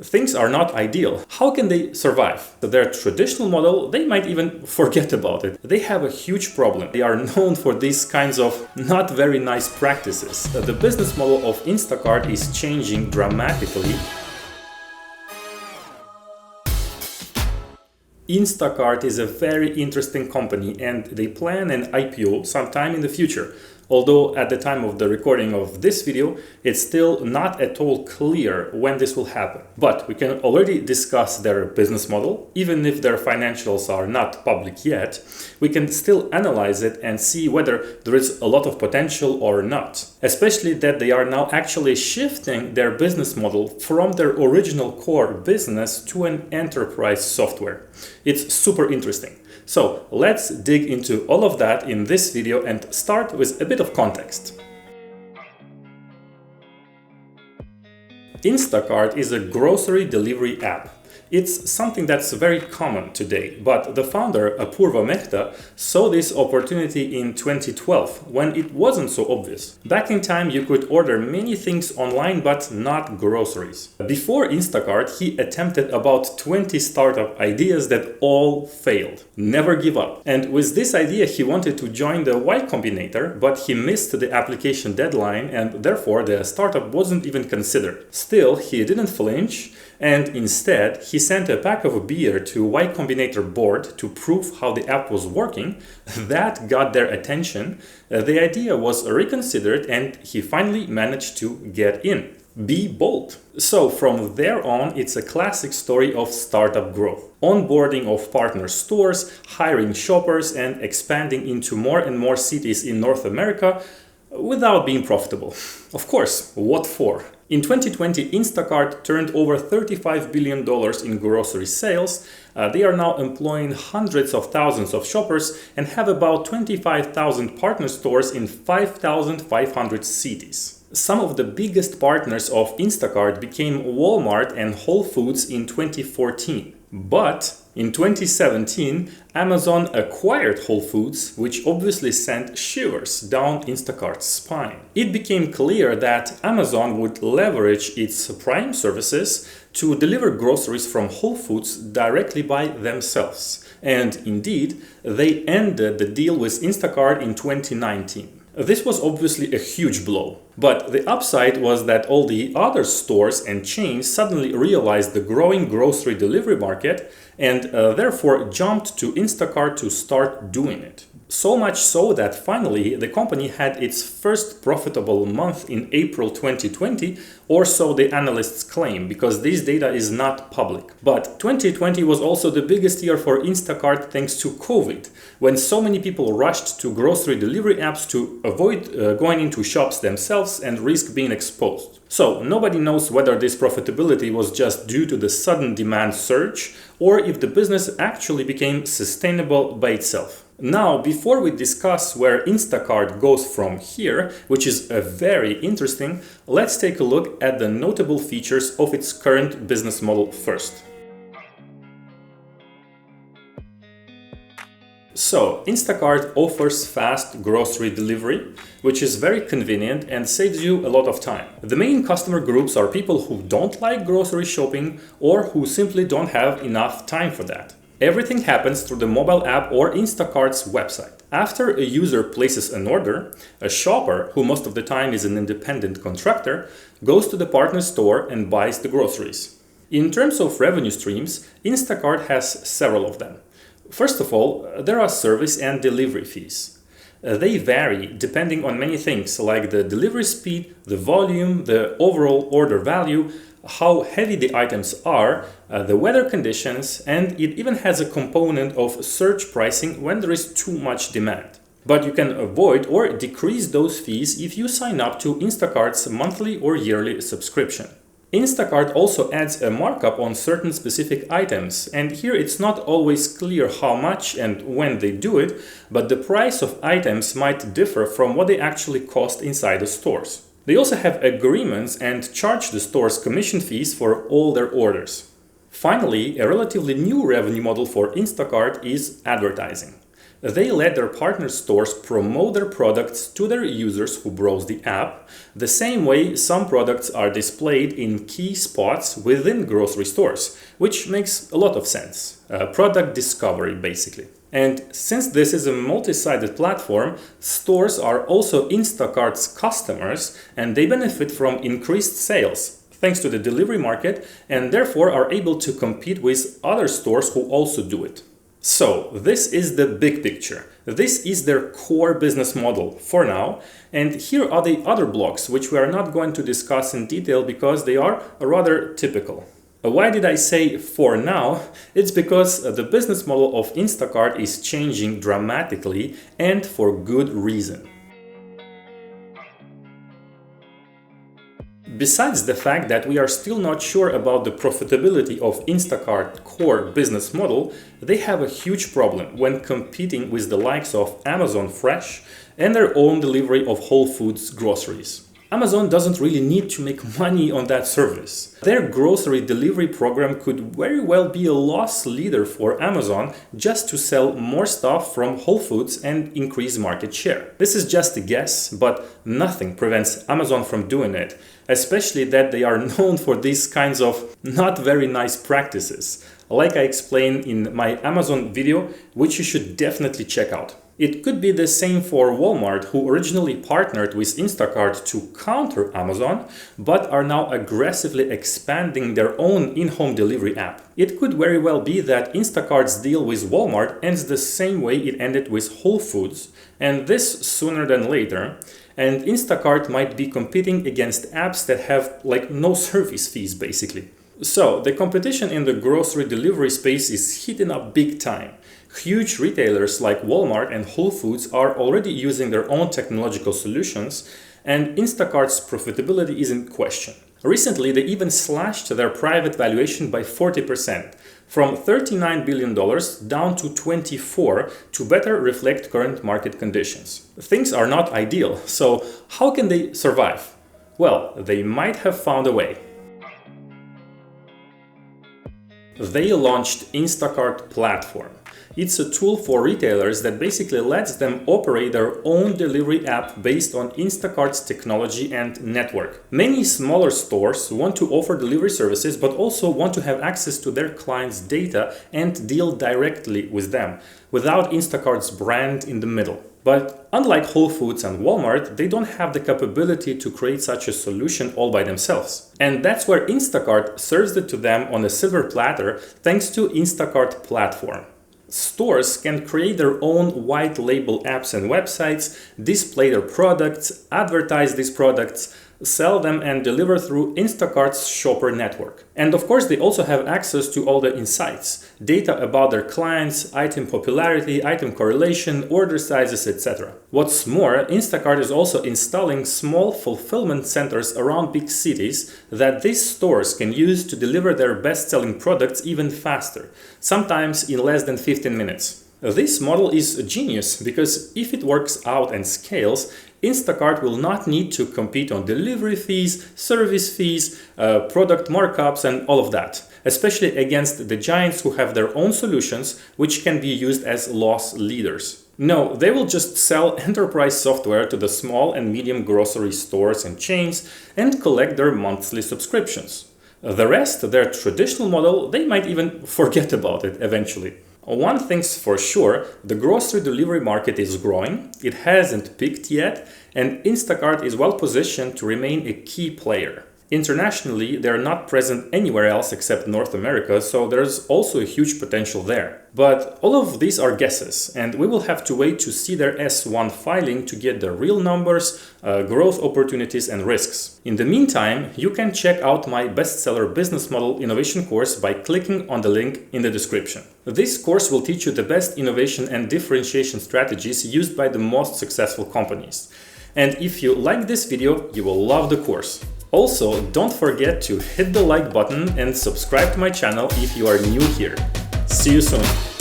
Things are not ideal. How can they survive? Their traditional model, they might even forget about it. They have a huge problem. They are known for these kinds of not very nice practices. The business model of Instacart is changing dramatically. Instacart is a very interesting company and they plan an IPO sometime in the future. Although at the time of the recording of this video, it's still not at all clear when this will happen. But we can already discuss their business model. Even if their financials are not public yet, we can still analyze it and see whether there is a lot of potential or not. Especially that they are now actually shifting their business model from their original core business to an enterprise software. It's super interesting. So let's dig into all of that in this video and start with a bit of context. Instacart is a grocery delivery app. It's something that's very common today, but the founder, Apurva Mehta, saw this opportunity in 2012 when it wasn't so obvious. Back in time, you could order many things online, but not groceries. Before Instacart, he attempted about 20 startup ideas that all failed. Never give up. And with this idea, he wanted to join the Y Combinator, but he missed the application deadline and therefore the startup wasn't even considered. Still, he didn't flinch. And instead, he sent a pack of beer to Y Combinator board to prove how the app was working. That got their attention. The idea was reconsidered and he finally managed to get in. Be bold. So from there on, it's a classic story of startup growth. Onboarding of partner stores, hiring shoppers, and expanding into more and more cities in North America without being profitable. Of course, what for? In 2020, Instacart turned over $35 billion in grocery sales. They are now employing hundreds of thousands of shoppers and have about 25,000 partner stores in 5,500 cities. Some of the biggest partners of Instacart became Walmart and Whole Foods in 2014. But in 2017, Amazon acquired Whole Foods, which obviously sent shivers down Instacart's spine. It became clear that Amazon would leverage its Prime services to deliver groceries from Whole Foods directly by themselves. And indeed, they ended the deal with Instacart in 2019. This was obviously a huge blow, but the upside was that all the other stores and chains suddenly realized the growing grocery delivery market and therefore jumped to Instacart to start doing it. So much so that finally the company had its first profitable month in April 2020, or so the analysts claim, because this data is not public. But 2020 was also the biggest year for Instacart thanks to COVID, when so many people rushed to grocery delivery apps to avoid going into shops themselves and risk being exposed. So nobody knows whether this profitability was just due to the sudden demand surge or if the business actually became sustainable by itself. Now, before we discuss where Instacart goes from here, which is very interesting, let's take a look at the notable features of its current business model first. So, Instacart offers fast grocery delivery, which is very convenient and saves you a lot of time. The main customer groups are people who don't like grocery shopping or who simply don't have enough time for that. Everything happens through the mobile app or Instacart's website. After a user places an order, a shopper, who most of the time is an independent contractor, goes to the partner store and buys the groceries. In terms of revenue streams, Instacart has several of them. First of all, there are service and delivery fees. They vary depending on many things like the delivery speed, the volume, the overall order value, how heavy the items are, the weather conditions, and it even has a component of surge pricing when there is too much demand. But you can avoid or decrease those fees if you sign up to Instacart's monthly or yearly subscription. Instacart also adds a markup on certain specific items, and here it's not always clear how much and when they do it, but the price of items might differ from what they actually cost inside the stores. They also have agreements and charge the stores commission fees for all their orders. Finally, a relatively new revenue model for Instacart is advertising. They let their partner stores promote their products to their users who browse the app, the same way some products are displayed in key spots within grocery stores, which makes a lot of sense. Product discovery, basically. And since this is a multi-sided platform, stores are also Instacart's customers, and they benefit from increased sales thanks to the delivery market, and therefore are able to compete with other stores who also do it. So this is the big picture. This is their core business model for now, and here are the other blocks which we are not going to discuss in detail because they are rather typical. Why did I say for now? It's because the business model of Instacart is changing dramatically and for good reason. Besides the fact that we are still not sure about the profitability of Instacart core business model, they have a huge problem when competing with the likes of Amazon Fresh and their own delivery of Whole Foods groceries. Amazon doesn't really need to make money on that service. Their grocery delivery program could very well be a loss leader for Amazon just to sell more stuff from Whole Foods and increase market share. This is just a guess, but nothing prevents Amazon from doing it, especially that they are known for these kinds of not very nice practices, like I explained in my Amazon video, which you should definitely check out. It could be the same for Walmart, who originally partnered with Instacart to counter Amazon, but are now aggressively expanding their own in-home delivery app. It could very well be that Instacart's deal with Walmart ends the same way it ended with Whole Foods, and this sooner than later, and Instacart might be competing against apps that have no service fees basically. So the competition in the grocery delivery space is heating up big time. Huge retailers like Walmart and Whole Foods are already using their own technological solutions, and Instacart's profitability is in question. Recently, they even slashed their private valuation by 40%, from $39 billion down to $24 to better reflect current market conditions. Things are not ideal, so how can they survive? Well, they might have found a way. They launched Instacart Platform. It's a tool for retailers that basically lets them operate their own delivery app based on Instacart's technology and network. Many smaller stores want to offer delivery services but also want to have access to their clients' data and deal directly with them, without Instacart's brand in the middle. But unlike Whole Foods and Walmart, they don't have the capability to create such a solution all by themselves. And that's where Instacart serves it to them on a silver platter thanks to Instacart Platform. Stores can create their own white label apps and websites, display their products, advertise these products, sell them and deliver through Instacart's shopper network. And of course, they also have access to all the insights, data about their clients, item popularity, item correlation, order sizes, etc. What's more, Instacart is also installing small fulfillment centers around big cities that these stores can use to deliver their best-selling products even faster, sometimes in less than 15 minutes. This model is genius because if it works out and scales, Instacart will not need to compete on delivery fees, service fees, product markups and all of that, especially against the giants who have their own solutions which can be used as loss leaders. No, they will just sell enterprise software to the small and medium grocery stores and chains and collect their monthly subscriptions. The rest, their traditional model, they might even forget about it eventually. One thing's for sure, the grocery delivery market is growing, it hasn't peaked yet, and Instacart is well positioned to remain a key player. Internationally, they're not present anywhere else except North America, so there's also a huge potential there. But all of these are guesses, and we will have to wait to see their S1 filing to get the real numbers, growth opportunities and risks. In the meantime, you can check out my bestseller business model innovation course by clicking on the link in the description. This course will teach you the best innovation and differentiation strategies used by the most successful companies. And if you like this video, you will love the course. Also, don't forget to hit the like button and subscribe to my channel if you are new here. See you soon!